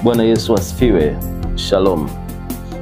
Bwana Yesu asifiwe. Shalom.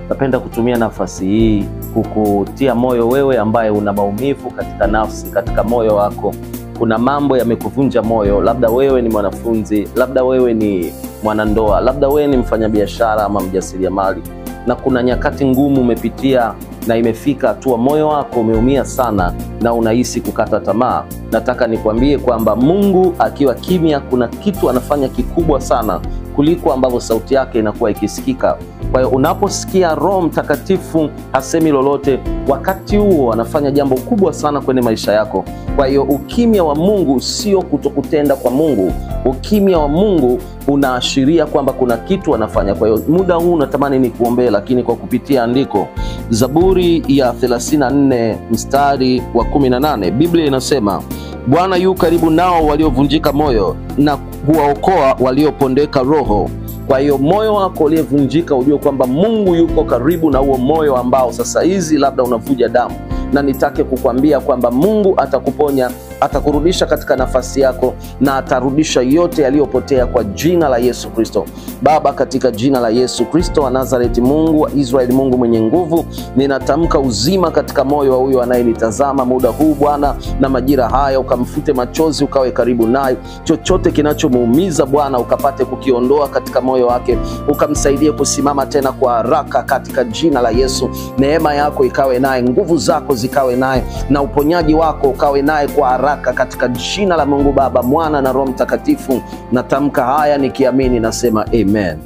Napenda kutumia nafasi hii kukutia moyo wewe ambaye una maumivu katika nafsi, katika moyo wako. Kuna mambo yamekuvunja moyo, labda wewe ni mwanafunzi, labda wewe ni mwanandoa, labda wewe ni mfanyabiashara ama mjasiriamali, na kuna nyakati ngumu umepitia na imefika hatua moyo wako umeumia sana na unahisi kukata tamaa. Nataka nikwambie kwamba Mungu akiwa kimya, kuna kitu anafanya kikubwa sana kuliko ambavyo sauti yake inakuwa ikisikika. Kwa hiyo unaposikia Roho Mtakatifu hasemi lolote, wakati huo anafanya jambo kubwa sana kwenye maisha yako. Kwa hiyo ukimya wa Mungu sio kutokutenda kwa Mungu. Ukimya wa Mungu unaashiria kwamba kuna kitu anafanya. Kwa hiyo muda huu natamani nikuombee, lakini kwa kupitia andiko Zaburi ya 34 mstari wa 18, Biblia inasema, Bwana yu karibu nao waliovunjika moyo na kuwaokoa waliopondeka roho. Kwa hiyo moyo wako uliovunjika, ujue kwamba Mungu yuko karibu na huo moyo ambao sasa hizi labda unavuja damu. Na nitake kukwambia kwamba Mungu atakuponya, atakurudisha katika nafasi yako, na atarudisha yote yaliyopotea kwa jina la Yesu Kristo. Baba, katika jina la Yesu Kristo wa Nazareti, Mungu wa Israeli, Mungu mwenye nguvu, ninatamka uzima katika moyo wa huyo anayenitazama muda huu Bwana, na majira haya ukamfute machozi, ukawe karibu naye. Chochote kinachomuumiza Bwana ukapate kukiondoa katika moyo wake, ukamsaidie kusimama tena kwa haraka katika jina la Yesu. Neema yako ikawe naye, nguvu zako zikawe naye, na uponyaji wako ukawe naye kwa haraka katika jina la Mungu Baba, Mwana na Roho Mtakatifu. Natamka haya nikiamini, nasema amen.